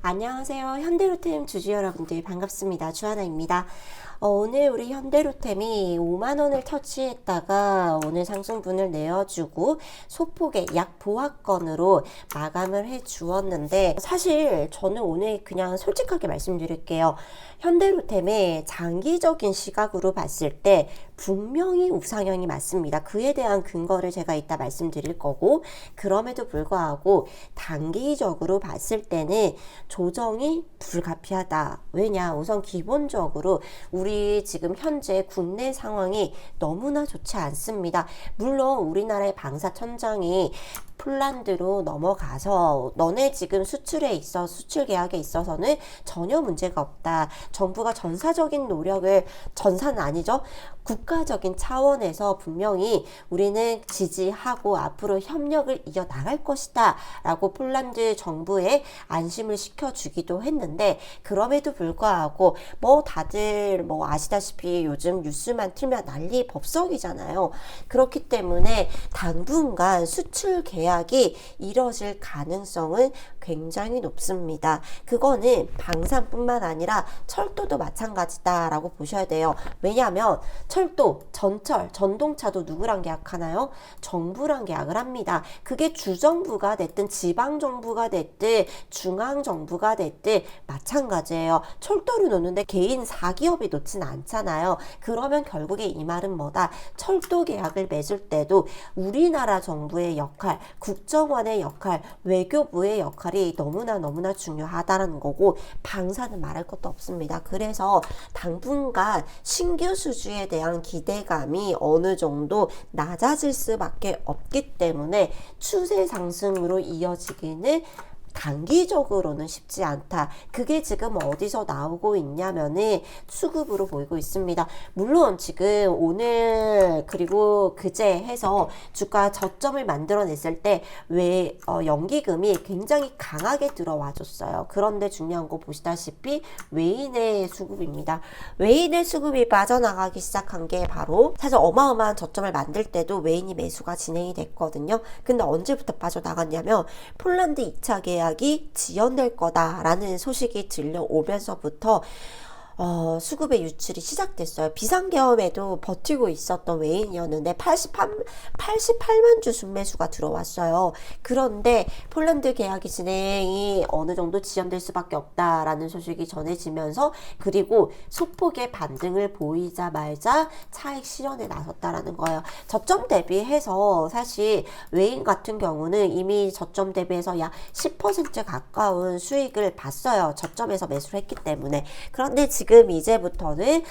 안녕하세요. 현대로템 주주 여러분들 반갑습니다. 주하나입니다. 오늘 우리 현대로템이 5만원을 터치했다가 오늘 상승분을 내어주고 소폭의 약 보합권으로 마감을 해 주었는데, 사실 저는 오늘 그냥 솔직하게 말씀드릴게요. 현대로템의 장기적인 시각으로 봤을 때 분명히 우상향이 맞습니다. 그에 대한 근거를 제가 이따 말씀드릴 거고, 그럼에도 불구하고 단기적으로 봤을 때는 조정이 불가피하다. 왜냐? 우선 기본적으로 우리 지금 현재 국내 상황이 너무나 좋지 않습니다. 물론 우리나라의 방사천장이 폴란드로 넘어가서 너네 지금 수출에 있어 수출 계약에 있어서는 전혀 문제가 없다. 정부가 전사적인 노력을, 전사는 아니죠, 국가적인 차원에서 분명히 우리는 지지하고 앞으로 협력을 이어나갈 것이다 라고 폴란드 정부에 안심을 시켜주기도 했는데, 그럼에도 불구하고 다들 아시다시피 요즘 뉴스만 틀면 난리 법석이잖아요. 그렇기 때문에 당분간 수출 계약이 이뤄질 가능성은 굉장히 높습니다. 그거는 방산뿐만 아니라 철도도 마찬가지다라고 보셔야 돼요. 왜냐하면 철도, 전철, 전동차도 누구랑 계약하나요? 정부랑 계약을 합니다. 그게 주정부가 됐든 지방정부가 됐든 중앙정부가 됐든 마찬가지예요. 철도를 놓는데 개인 사기업이 놓진 않잖아요. 그러면 결국에 이 말은 뭐다? 철도 계약을 맺을 때도 우리나라 정부의 역할, 국정원의 역할, 외교부의 역할이 너무나 중요하다는 거고, 방사는 말할 것도 없습니다. 그래서 당분간 신규 수주에 대한 기대감이 어느 정도 낮아질 수밖에 없기 때문에 추세 상승으로 이어지기는 단기적으로는 쉽지 않다. 그게 지금 어디서 나오고 있냐면은 수급으로 보이고 있습니다. 물론 지금 오늘 그리고 그제 해서 주가 저점을 만들어냈을 때 연기금이 굉장히 강하게 들어와 줬어요. 그런데 중요한 거 보시다시피 외인의 수급입니다. 외인의 수급이 빠져나가기 시작한 게 바로, 사실 어마어마한 저점을 만들 때도 외인이 매수가 진행이 됐거든요. 근데 언제부터 빠져나갔냐면 폴란드 2차 계약이 지연될 거다라는 소식이 들려오면서부터 수급의 유출이 시작됐어요. 비상계엄에도 버티고 있었던 외인이었는데 88만 주 순매수가 들어왔어요. 그런데 폴란드 계약이 진행이 어느 정도 지연될 수밖에 없다라는 소식이 전해지면서, 그리고 소폭의 반등을 보이자마자 차익 실현에 나섰다라는 거예요. 저점 대비해서 사실 외인 같은 경우는 이미 저점 대비해서 약 10% 가까운 수익을 봤어요. 저점에서 매수를 했기 때문에. 그런데 지금 이제부터는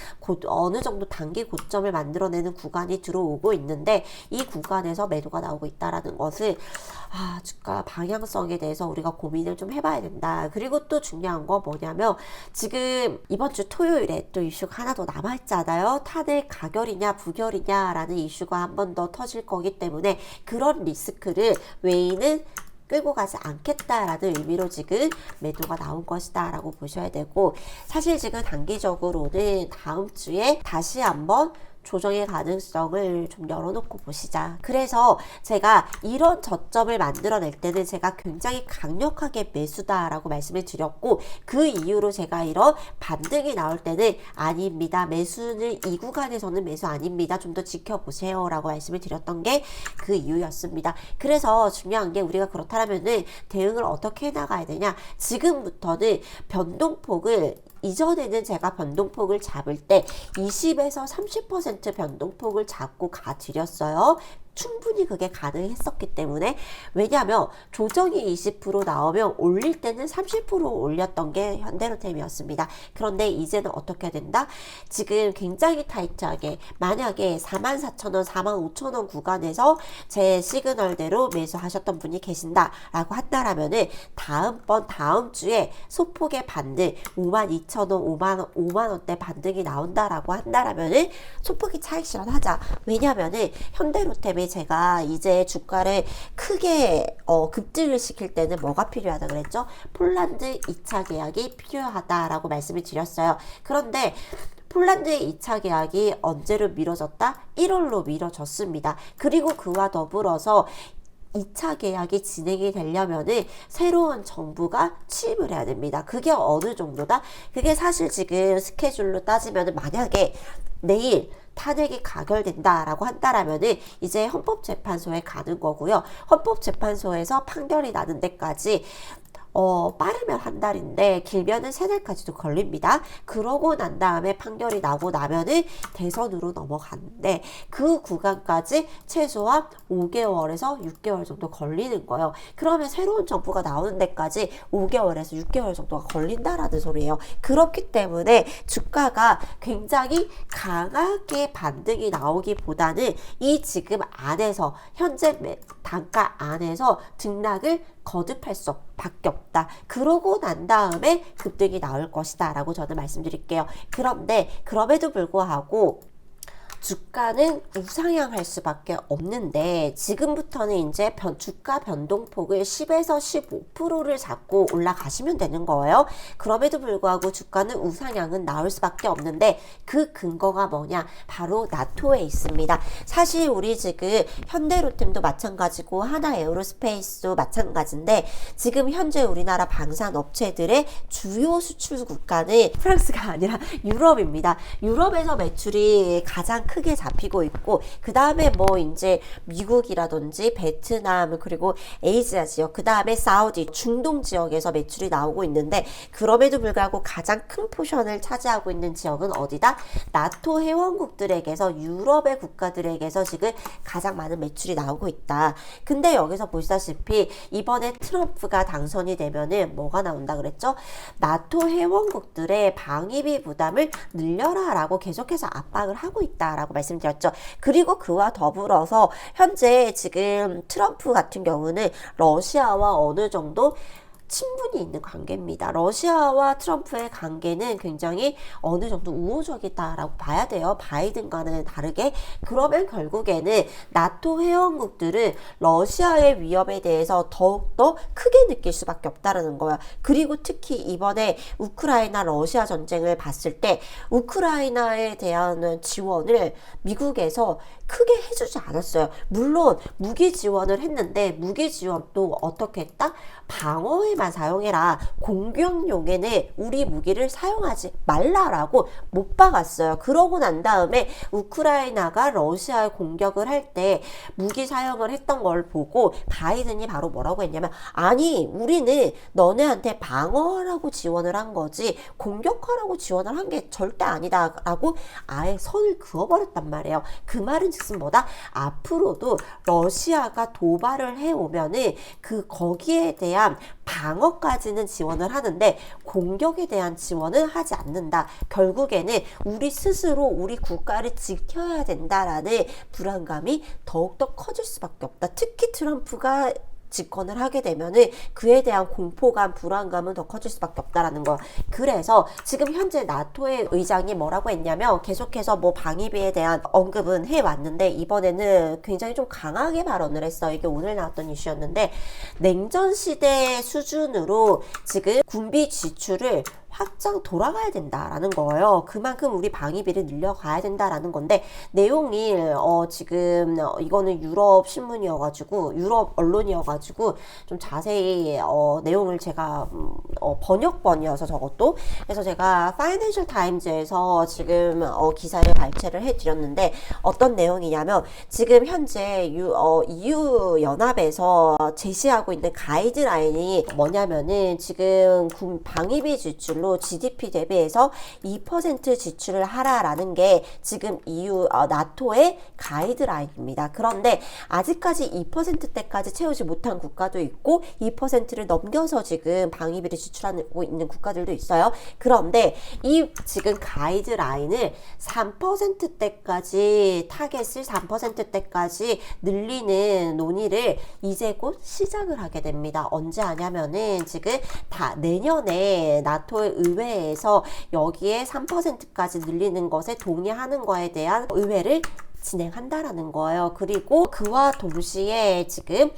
어느 정도 단기 고점을 만들어내는 구간이 들어오고 있는데, 이 구간에서 매도가 나오고 있다라는 것을 주가 방향성에 대해서 우리가 고민을 좀 해봐야 된다. 그리고 또 중요한 건 뭐냐면, 지금 이번 주 토요일에 또 이슈가 하나 더 남아있잖아요. 탄핵 가결이냐 부결이냐 라는 이슈가 한 번 더 터질 거기 때문에 그런 리스크를 외인은 끌고 가지 않겠다라는 의미로 지금 매도가 나온 것이다 라고 보셔야 되고, 사실 지금 단기적으로는 다음 주에 다시 한번 조정의 가능성을 좀 열어놓고 보시자. 그래서 제가 이런 저점을 만들어낼 때는 제가 굉장히 강력하게 매수다라고 말씀을 드렸고, 그 이후로 제가 이런 반등이 나올 때는 아닙니다, 매수는 이 구간에서는 매수 아닙니다, 좀 더 지켜보세요 라고 말씀을 드렸던 게 그 이유였습니다. 그래서 중요한 게, 우리가 그렇다면은 대응을 어떻게 해나가야 되냐. 지금부터는 변동폭을, 이전에는 제가 변동폭을 잡을 때 20에서 30% 변동폭을 잡고 가드렸어요. 충분히 그게 가능했었기 때문에. 왜냐하면 조정이 20% 나오면 올릴 때는 30% 올렸던 게 현대로템이었습니다. 그런데 이제는 어떻게 된다? 지금 굉장히 타이트하게, 만약에 44,000원, 45,000원 구간에서 제 시그널대로 매수하셨던 분이 계신다 라고 한다라면은, 다음 주에 소폭의 반등, 52,000원, 5만원대 반등이 나온다라고 한다라면은 소폭의 차익 실현하자. 왜냐면은 현대로템이 제가 이제 주가를 크게 급등을 시킬 때는 뭐가 필요하다 그랬죠? 폴란드 2차 계약이 필요하다라고 말씀을 드렸어요. 그런데 폴란드의 2차 계약이 언제로 미뤄졌다? 1월로 미뤄졌습니다. 그리고 그와 더불어서 2차 계약이 진행이 되려면은 새로운 정부가 취임을 해야 됩니다. 그게 어느 정도다? 그게 사실 지금 스케줄로 따지면은 만약에 내일 탄핵이 가결된다라고 한다라면은 이제 헌법재판소에 가는 거고요. 헌법재판소에서 판결이 나는 데까지 빠르면 한 달인데 길면은 세 달까지도 걸립니다. 그러고 난 다음에 판결이 나고 나면은 대선으로 넘어가는데 그 구간까지 최소한 5개월에서 6개월 정도 걸리는 거예요. 그러면 새로운 정부가 나오는 데까지 5개월에서 6개월 정도가 걸린다라는 소리예요. 그렇기 때문에 주가가 굉장히 강하게 반등이 나오기보다는 이 지금 안에서 현재 단가 안에서 등락을 거듭할 수밖에 없다. 그러고 난 다음에 급등이 나올 것이다 라고 저는 말씀드릴게요. 그런데 그럼에도 불구하고 주가는 우상향할 수밖에 없는데 지금부터는 이제 주가 변동폭을 10에서 15%를 잡고 올라가시면 되는 거예요. 그럼에도 불구하고 주가는 우상향은 나올 수밖에 없는데 그 근거가 뭐냐? 바로 나토에 있습니다. 사실 우리 지금 현대로템도 마찬가지고 하나에어로스페이스도 마찬가지인데 지금 현재 우리나라 방산 업체들의 주요 수출 국가는 프랑스가 아니라 유럽입니다. 유럽에서 매출이 가장 크게 잡히고 있고 그 다음에 뭐 이제 미국이라든지 베트남 그리고 아시아 지역 그 다음에 사우디 중동 지역에서 매출이 나오고 있는데 그럼에도 불구하고 가장 큰 포션을 차지하고 있는 지역은 어디다? 나토 회원국들에게서 유럽의 국가들에게서 지금 가장 많은 매출이 나오고 있다. 근데 여기서 보시다시피 이번에 트럼프가 당선이 되면은 뭐가 나온다 그랬죠? 나토 회원국들의 방위비 부담을 늘려라 라고 계속해서 압박을 하고 있다 라고 말씀드렸죠. 그리고 그와 더불어서 현재 지금 트럼프 같은 경우는 러시아와 어느 정도 친분이 있는 관계입니다. 러시아와 트럼프의 관계는 굉장히 어느 정도 우호적이다라고 봐야 돼요. 바이든과는 다르게. 그러면 결국에는 나토 회원국들은 러시아의 위협에 대해서 더욱더 크게 느낄 수밖에 없다는 거야. 그리고 특히 이번에 우크라이나 러시아 전쟁을 봤을 때 우크라이나에 대한 지원을 미국에서 크게 해주지 않았어요. 물론 무기 지원을 했는데 무기 지원도 어떻게 했다? 방어에만 사용해라. 공격용에는 우리 무기를 사용하지 말라라고 못 박았어요. 그러고 난 다음에 우크라이나가 러시아에 공격을 할 때 무기 사용을 했던 걸 보고 바이든이 바로 뭐라고 했냐면 아니 우리는 너네한테 방어하라고 지원을 한 거지 공격하라고 지원을 한 게 절대 아니다 라고 아예 선을 그어버렸단 말이에요. 그 말은 즉슨 뭐다? 앞으로도 러시아가 도발을 해오면은 거기에 대한 방어까지는 지원을 하는데 공격에 대한 지원은 하지 않는다. 결국에는 우리 스스로 우리 국가를 지켜야 된다라는 불안감이 더욱더 커질 수밖에 없다. 특히 트럼프가 집권을 하게 되면은 그에 대한 공포감, 불안감은 더 커질 수밖에 없다라는 거. 그래서 지금 현재 나토의 의장이 뭐라고 했냐면 계속해서 뭐 방위비에 대한 언급은 해왔는데 이번에는 굉장히 좀 강하게 발언을 했어요. 이게 오늘 나왔던 이슈였는데 냉전 시대 수준으로 지금 군비 지출을 확장 돌아가야 된다라는 거예요. 그만큼 우리 방위비를 늘려가야 된다라는 건데 내용이 지금 이거는 유럽 신문이어가지고 유럽 언론이어가지고 좀 자세히 내용을 제가 번역본이어서 저것도 그래서 제가 파이낸셜 타임즈에서 지금 기사를 발췌를 해드렸는데 어떤 내용이냐면 지금 현재 EU 연합에서 제시하고 있는 가이드라인이 뭐냐면은 지금 방위비 지출 GDP 대비해서 2% 지출을 하라라는 게 지금 EU 나토의 가이드라인입니다. 그런데 아직까지 2%대까지 채우지 못한 국가도 있고 2%를 넘겨서 지금 방위비를 지출하고 있는 국가들도 있어요. 그런데 이 지금 가이드라인을 3%대까지 타겟을 3%대까지 늘리는 논의를 이제 곧 시작을 하게 됩니다. 언제 하냐면은 지금 다 내년에 나토의 의회에서 여기에 3%까지 늘리는 것에 동의하는 거에 대한 의회를 진행한다라는 거예요. 그리고 그와 동시에 지금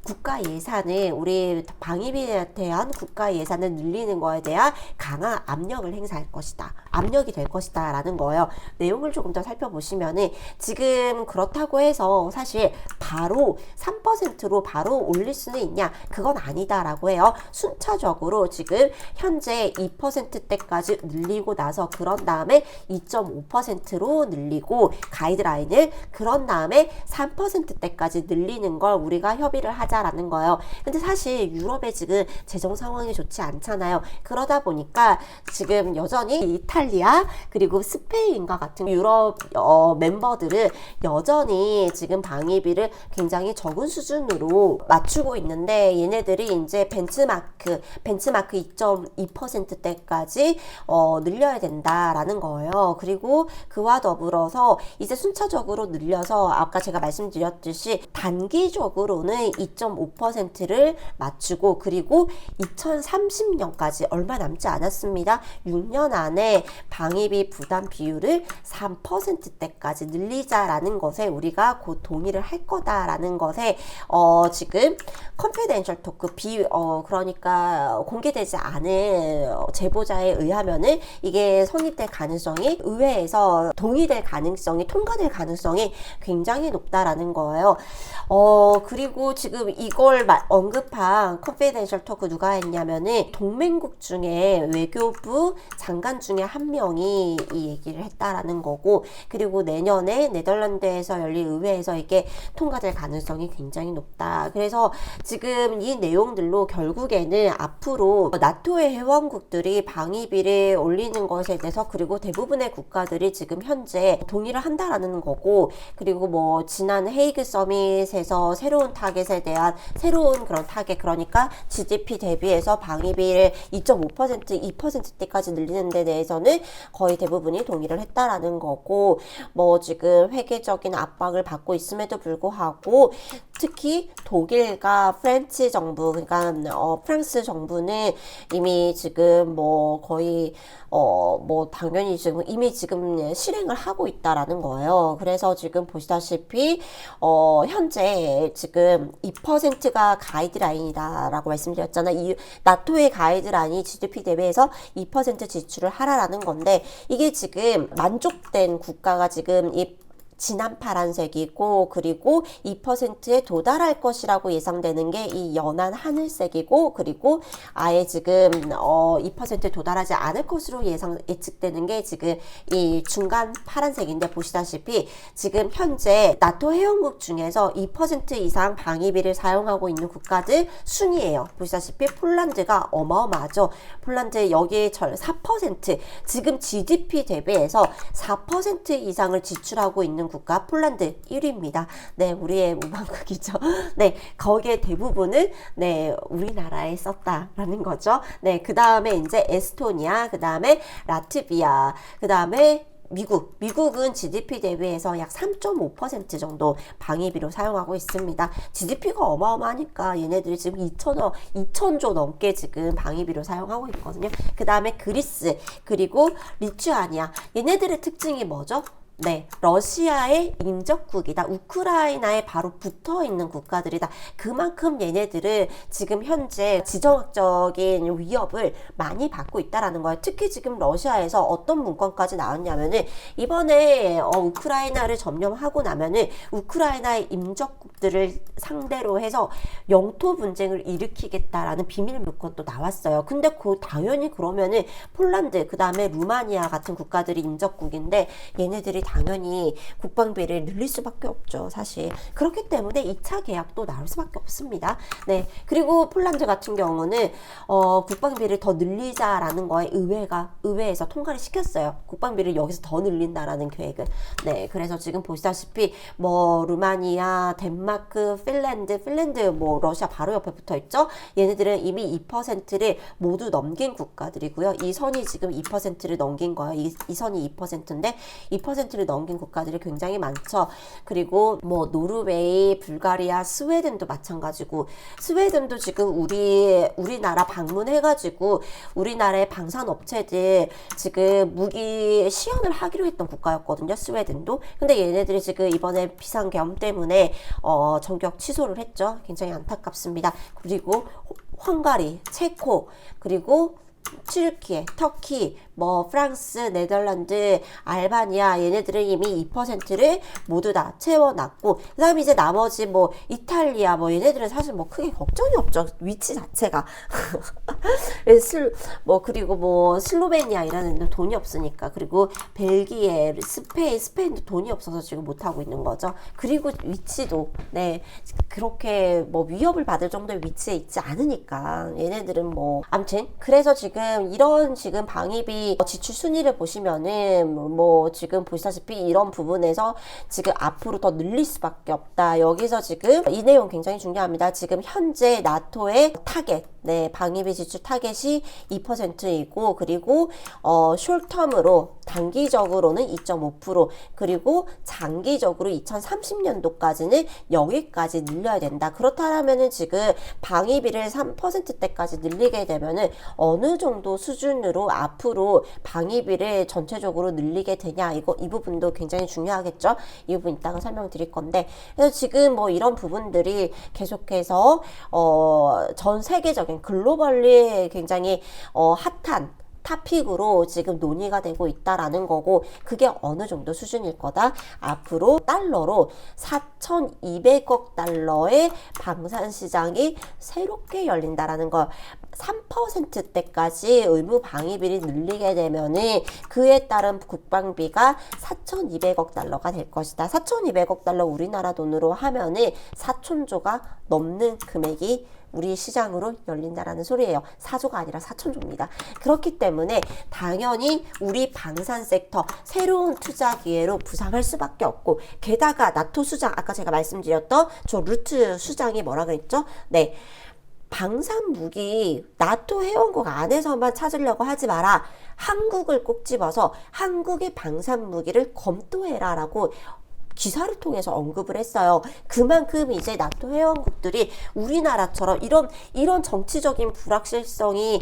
국가 예산을 우리 방위비에 대한 국가 예산을 늘리는 거에 대한 강한 압력을 행사할 것이다. 압력이 될 것이다 라는 거예요. 내용을 조금 더 살펴보시면은 지금 그렇다고 해서 사실 바로 3%로 바로 올릴 수는 있냐? 그건 아니다라고 해요. 순차적으로 지금 현재 2%대까지 늘리고 나서 그런 다음에 2.5%로 늘리고 가이드라인을 그런 다음에 3%대까지 늘리는 걸 우리가 협의를 하자라는 거예요. 근데 사실 유럽의 지금 재정 상황이 좋지 않잖아요. 그러다 보니까 지금 여전히 이탈리아 그리고 스페인과 같은 유럽 멤버들은 여전히 지금 방위비를 굉장히 적은 수준으로 맞추고 있는데 얘네들이 이제 벤츠마크 2.2%대까지 늘려야 된다라는 거예요. 그리고 그와 더불어서 이제 순차적으로 늘려서 아까 제가 말씀드렸듯이 단기적으로는 2.5%를 맞추고 그리고 2030년까지 얼마 남지 않았습니다. 6년 안에 방위비 부담 비율을 3%대까지 늘리자라는 것에 우리가 곧 동의를 할 거다라는 것에 지금 컨피덴셜 토크 그러니까 공개되지 않은 제보자에 의하면은 이게 성립될 가능성이 의회에서 동의될 가능성이 통과될 가능성이 굉장히 높다라는 거예요. 그리고 지금 이걸 언급한 컨피덴셜 토크 누가 했냐면은 동맹국 중에 외교부 장관 중에 한 명이 이 얘기를 했다라는 거고 그리고 내년에 네덜란드에서 열릴 의회에서 이게 통과될 가능성이 굉장히 높다. 그래서 지금 이 내용들로 결국에는 앞으로 나토의 회원국들이 방위비를 올리는 것에 대해서 그리고 대부분의 국가들이 지금 현재 동의를 한다라는 거고 그리고 뭐 지난 헤이그 서밋에서 새로운 타겟에 대한 새로운 그런 타겟 그러니까 GDP 대비해서 방위비를 2.5% 2%대까지 늘리는 데 대해서는 거의 대부분이 동의를 했다라는 거고 뭐 지금 회계적인 압박을 받고 있음에도 불구하고 특히 독일과 프렌치 정부 그러니까 프랑스 정부는 이미 지금 뭐 거의 뭐 당연히 지금 이미 지금 실행을 하고 있다라는 거예요. 그래서 지금 보시다시피 현재 지금 2%가 가이드라인이다라고 말씀드렸잖아요. 이 나토의 가이드라인이 GDP 대비해서 2% 지출을 하라라는 건데 이게 지금 만족된 국가가 지금 이 진한 파란색이고 그리고 2%에 도달할 것이라고 예상되는 게 이 연한 하늘색이고 그리고 아예 지금 2%에 도달하지 않을 것으로 예측되는 게 지금 이 중간 파란색인데 보시다시피 지금 현재 나토 회원국 중에서 2% 이상 방위비를 사용하고 있는 국가들 순위예요. 보시다시피 폴란드가 어마어마하죠. 폴란드 여기에 4% 지금 GDP 대비해서 4% 이상을 지출하고 있는 국가 폴란드 1위입니다. 네, 우리의 우방국이죠. 네, 거기에 대부분은 네, 우리나라에 썼다라는 거죠. 네, 그 다음에 이제 에스토니아, 그 다음에 라트비아, 그 다음에 미국은 GDP 대비해서 약 3.5% 정도 방위비로 사용하고 있습니다. GDP가 어마어마하니까 얘네들이 지금 2천조 넘게 지금 방위비로 사용하고 있거든요. 그 다음에 그리스, 그리고 리투아니아. 얘네들의 특징이 뭐죠? 네, 러시아의 인접국이다. 우크라이나에 바로 붙어 있는 국가들이다. 그만큼 얘네들은 지금 현재 지정학적인 위협을 많이 받고 있다라는 거예요. 특히 지금 러시아에서 어떤 문건까지 나왔냐면은 이번에 우크라이나를 점령하고 나면은 우크라이나의 임적국들을 상대로 해서 영토 분쟁을 일으키겠다라는 비밀 문건도 나왔어요. 근데 당연히 그러면은 폴란드, 그 다음에 루마니아 같은 국가들이 임적국인데 얘네들이 당연히 국방비를 늘릴 수밖에 없죠. 사실 그렇기 때문에 2차 계약도 나올 수밖에 없습니다. 네, 그리고 폴란드 같은 경우는 국방비를 더 늘리자라는 거에 의회에서 통과를 시켰어요. 국방비를 여기서 더 늘린다라는 계획을. 네, 그래서 지금 보시다시피 뭐 루마니아, 덴마크, 핀란드 뭐 러시아 바로 옆에 붙어 있죠. 얘네들은 이미 2%를 모두 넘긴 국가들이고요. 이 선이 지금 2%를 넘긴 거예요. 이 선이 2%인데 2% 10%를 넘긴 국가들이 굉장히 많죠. 그리고 뭐 노르웨이, 불가리아, 스웨덴도 마찬가지고, 스웨덴도 지금 우리나라 방문해가지고 우리나라의 방산업체들 지금 무기 시연을 하기로 했던 국가였거든요. 스웨덴도. 근데 얘네들이 지금 이번에 비상계엄 때문에 전격 취소를 했죠. 굉장히 안타깝습니다. 그리고 헝가리, 체코, 그리고 튀르키예, 터키, 뭐 프랑스, 네덜란드, 알바니아, 얘네들은 이미 2%를 모두 다 채워놨고, 그 다음에 이제 나머지 뭐 이탈리아, 뭐 얘네들은 사실 뭐 크게 걱정이 없죠. 위치 자체가. 그리고 뭐 슬로베니아 이라는 데는 돈이 없으니까. 그리고 벨기에, 스페인도 돈이 없어서 지금 못하고 있는 거죠. 그리고 위치도 네 그렇게 뭐 위협을 받을 정도의 위치에 있지 않으니까 얘네들은 뭐 아무튼 그래서 지금 이런 지금 방위비 지출 순위를 보시면은 뭐 지금 보시다시피 이런 부분에서 지금 앞으로 더 늘릴 수밖에 없다. 여기서 지금 이 내용 굉장히 중요합니다. 지금 현재 나토의 타겟, 네, 방위비 지출 타겟이 2%이고, 그리고 숄텀으로 단기적으로는 2.5%, 그리고 장기적으로 2030년도까지는 여기까지 늘려야 된다. 그렇다면은 지금 방위비를 3%대까지 늘리게 되면은 어느 정도 수준으로 앞으로 방위비를 전체적으로 늘리게 되냐, 이 부분도 굉장히 중요하겠죠. 이 부분 이따가 설명드릴 건데, 그래서 지금 뭐 이런 부분들이 계속해서 전 세계적인 글로벌리 굉장히 핫한 타픽으로 지금 논의가 되고 있다라는 거고, 그게 어느 정도 수준일 거다. 앞으로 달러로 4,200억 달러의 방산 시장이 새롭게 열린다라는 거. 3%대까지 의무 방위비를 늘리게 되면은 그에 따른 국방비가 4,200억 달러가 될 것이다. 4,200억 달러 우리나라 돈으로 하면은 4천조가 넘는 금액이 우리 시장으로 열린다라는 소리예요. 4조가 아니라 4천조입니다. 그렇기 때문에 당연히 우리 방산 섹터 새로운 투자 기회로 부상할 수밖에 없고, 게다가 나토 수장, 아까 제가 말씀드렸던 저 루트 수장이 뭐라 그랬죠? 네. 방산 무기 나토 회원국 안에서만 찾으려고 하지 마라. 한국을 꼭 집어서 한국의 방산 무기를 검토해라 라고 기사를 통해서 언급을 했어요. 그만큼 이제 나토 회원국들이 우리나라처럼 이런 정치적인 불확실성이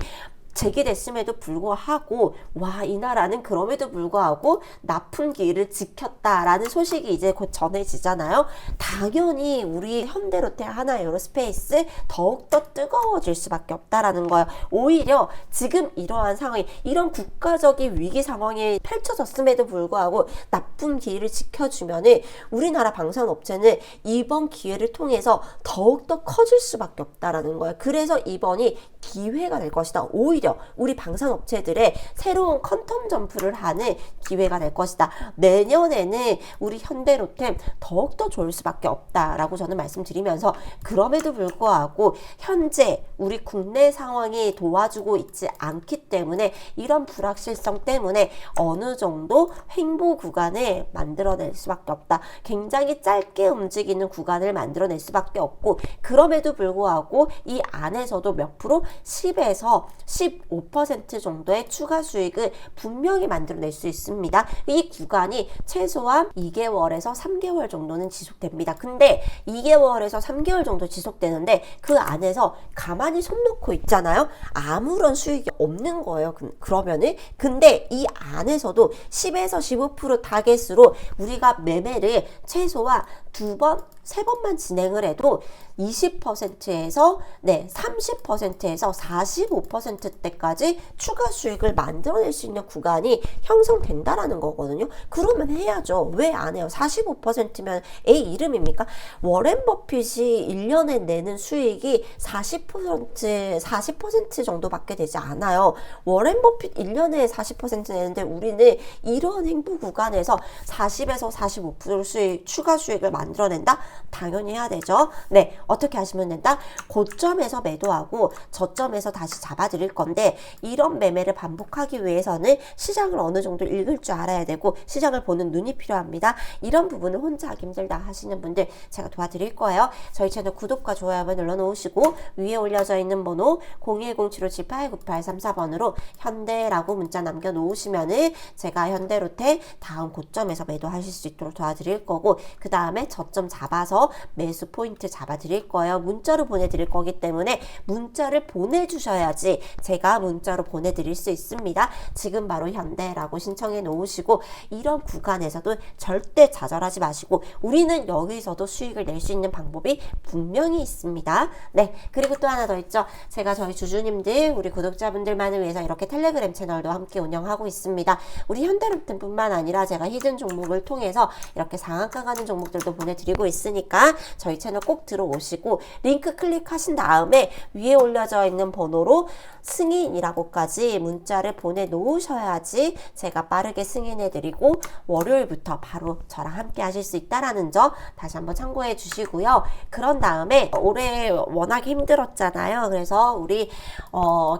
제기됐음에도 불구하고, 와, 이 나라는 그럼에도 불구하고 나쁜 기회를 지켰다라는 소식이 이제 곧 전해지잖아요. 당연히 우리 현대로테, 하나에어로스페이스 더욱더 뜨거워질 수밖에 없다라는 거예요. 오히려 지금 이러한 상황이, 이런 국가적인 위기 상황이 펼쳐졌음에도 불구하고 나쁜 기회를 지켜주면은 우리나라 방산업체는 이번 기회를 통해서 더욱더 커질 수밖에 없다라는 거예요. 그래서 이번이 기회가 될 것이다. 오히려 우리 방산업체들의 새로운 퀀텀 점프를 하는 기회가 될 것이다. 내년에는 우리 현대로템 더욱더 좋을 수밖에 없다라고 저는 말씀드리면서, 그럼에도 불구하고 현재 우리 국내 상황이 도와주고 있지 않기 때문에 이런 불확실성 때문에 어느 정도 횡보 구간을 만들어낼 수밖에 없다. 굉장히 짧게 움직이는 구간을 만들어낼 수밖에 없고, 그럼에도 불구하고 이 안에서도 몇 프로? 10에서 15% 정도의 추가 수익을 분명히 만들어낼 수 있습니다. 이 구간이 최소한 2개월에서 3개월 정도는 지속됩니다. 근데 2개월에서 3개월 정도 지속되는데 그 안에서 가만히 손 놓고 있잖아요. 아무런 수익이 없는 거예요. 그러면은 근데 이 안에서도 10에서 15% 타겟으로 우리가 매매를 최소한 2번, 3번만 진행을 해도 20%에서 30%에서 45%대까지 추가 수익을 만들어낼 수 있는 구간이 형성된다라는 거거든요. 그러면 해야죠. 왜 안 해요? 45%면 에이 이름입니까? 워렌 버핏이 1년에 내는 수익이 40% 정도밖에 되지 않아요. 워렌 버핏 1년에 40% 내는데 우리는 이런 행보 구간에서 40에서 45% 수익, 추가 수익을 만들어낸다? 당연히 해야 되죠. 네, 어떻게 하시면 된다? 고점에서 매도하고 저점에서 다시 잡아드릴 건데, 이런 매매를 반복하기 위해서는 시장을 어느 정도 읽을 줄 알아야 되고 시장을 보는 눈이 필요합니다. 이런 부분을 혼자 하기 힘들다 하시는 분들 제가 도와드릴 거예요. 저희 채널 구독과 좋아요 한번 눌러놓으시고 위에 올려져 있는 번호 010-7598-9834번으로 현대라고 문자 남겨놓으시면은 제가 현대로테 다음 고점에서 매도하실 수 있도록 도와드릴 거고, 그 다음에 저점 잡아서 매수 포인트 잡아드릴 거예요. 문자로 보내드릴 거기 때문에 문자를 보내주셔야지 제가 문자로 보내드릴 수 있습니다. 지금 바로 현대라고 신청해 놓으시고, 이런 구간에서도 절대 좌절하지 마시고 우리는 여기서도 수익을 낼 수 있는 방법이 분명히 있습니다. 네, 그리고 또 하나 더 있죠. 제가 저희 주주님들, 우리 구독자분들만을 위해서 이렇게 텔레그램 채널도 함께 운영하고 있습니다. 우리 현대로템 뿐만 아니라 제가 히든 종목을 통해서 이렇게 상한가 가는 종목들도 보내드리고 있으니까 저희 채널 꼭 들어오시고 링크 클릭하신 다음에 위에 올려져 있는 번호로 승인이라고까지 문자를 보내놓으셔야지 제가 빠르게 승인해드리고 월요일부터 바로 저랑 함께 하실 수 있다라는 점 다시 한번 참고해 주시고요. 그런 다음에 올해 워낙에 힘들었잖아요. 그래서 우리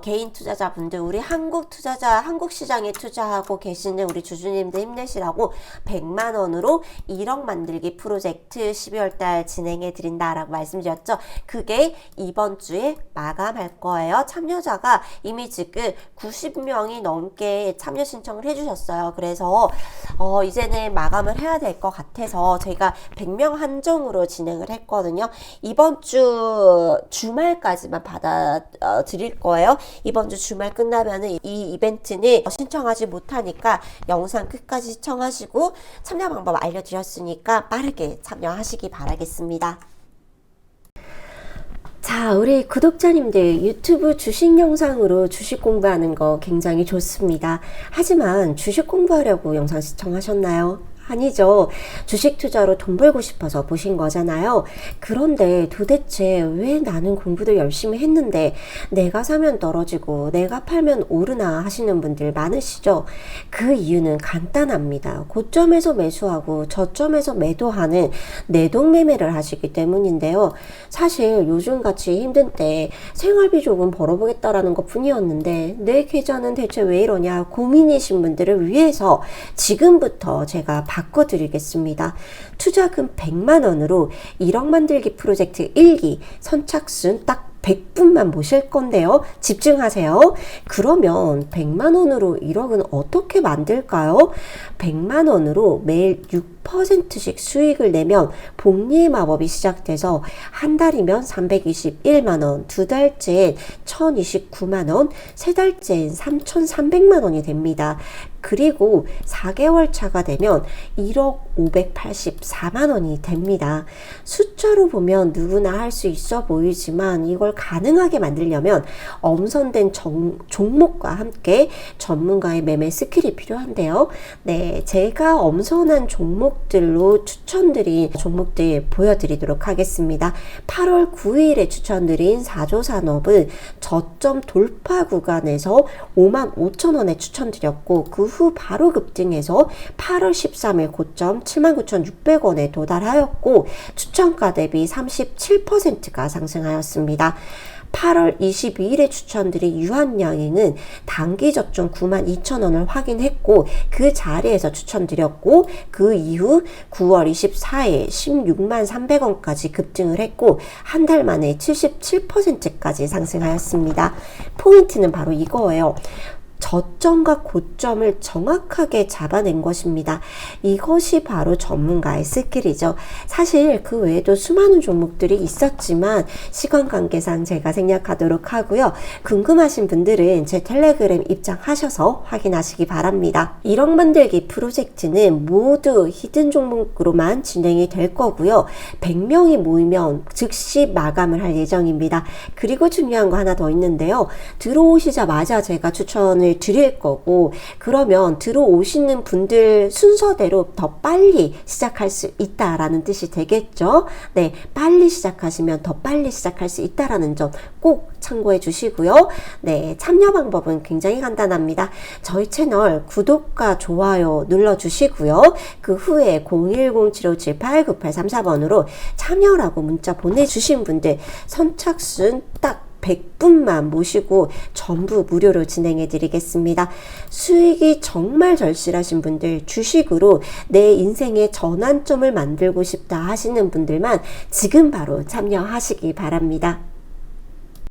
개인 투자자분들, 우리 한국 시장에 투자하고 계시는 우리 주주님들 힘내시라고 100만원으로 1억 만들기 프로젝트 12월달 진행해 드린다라고 말씀드렸죠. 그게 이번 주에 마감할 거예요. 참여자가 이미 지금 90명이 넘게 참여 신청을 해주셨어요. 그래서 이제는 마감을 해야 될 것 같아서 저희가 100명 한정으로 진행을 했거든요. 이번 주 주말까지만 받아 드릴 거예요. 이번 주 주말 끝나면은 이 이벤트는 신청하지 못하니까 영상 끝까지 시청하시고 참여 방법 알려드렸으니까 빠르게 참여하시기 바라겠습니다. 자, 우리 구독자님들, 유튜브 주식 영상으로 주식 공부하는 거 굉장히 좋습니다. 하지만 주식 공부하려고 영상 시청하셨나요? 아니죠. 주식 투자로 돈 벌고 싶어서 보신 거잖아요. 그런데 도대체 왜 나는 공부도 열심히 했는데 내가 사면 떨어지고 내가 팔면 오르나 하시는 분들 많으시죠? 그 이유는 간단합니다. 고점에서 매수하고 저점에서 매도하는 내동매매를 하시기 때문인데요. 사실 요즘같이 힘든 때 생활비 조금 벌어보겠다라는 것 뿐이었는데 내 계좌는 대체 왜 이러냐 고민이신 분들을 위해서 지금부터 제가 바꿔드리겠습니다. 투자금 100만원으로 1억 만들기 프로젝트 1기 선착순 딱 100분만 모실 건데요. 집중하세요. 그러면 100만원으로 1억은 어떻게 만들까요? 100만원으로 매일 6%씩 수익을 내면 복리의 마법이 시작돼서 한 달이면 321만원, 두 달째엔 1029만원, 세 달째엔 3300만원이 됩니다. 그리고 4개월 차가 되면 1억 584만원이 됩니다. 숫자로 보면 누구나 할 수 있어 보이지만 이걸 가능하게 만들려면 엄선된 종목과 함께 전문가의 매매 스킬이 필요한데요. 네, 제가 엄선한 종목들로 추천드린 종목들 보여드리도록 하겠습니다. 8월 9일에 추천드린 4조 산업은 저점 돌파 구간에서 55,000원에 추천드렸고 그 후 바로 급등해서 8월 13일 고점 79,600원에 도달하였고 추천가 대비 37%가 상승하였습니다. 8월 22일에 추천드린 유한양행은 단기 저점 92,000원을 확인했고 그 자리에서 추천드렸고 그 이후 9월 24일 16만 300원까지 급등을 했고 한 달 만에 77%까지 상승하였습니다. 포인트는 바로 이거예요. 저점과 고점을 정확하게 잡아낸 것입니다. 이것이 바로 전문가의 스킬이죠. 사실 그 외에도 수많은 종목들이 있었지만 시간 관계상 제가 생략하도록 하고요. 궁금하신 분들은 제 텔레그램 입장하셔서 확인하시기 바랍니다. 1억 만들기 프로젝트는 모두 히든 종목으로만 진행이 될 거고요. 100명이 모이면 즉시 마감을 할 예정입니다. 그리고 중요한 거 하나 더 있는데요. 들어오시자마자 제가 추천을 말씀을 드릴 거고, 그러면 들어오시는 분들 순서대로 더 빨리 시작할 수 있다라는 뜻이 되겠죠. 네, 빨리 시작하시면 더 빨리 시작할 수 있다라는 점 꼭 참고해 주시고요. 네, 참여 방법은 굉장히 간단합니다. 저희 채널 구독과 좋아요 눌러주시고요. 그 후에 010-7578-9834번으로 참여라고 문자 보내주신 분들 선착순 딱 100분만 모시고 전부 무료로 진행해 드리겠습니다. 수익이 정말 절실하신 분들, 주식으로 내 인생의 전환점을 만들고 싶다 하시는 분들만 지금 바로 참여하시기 바랍니다.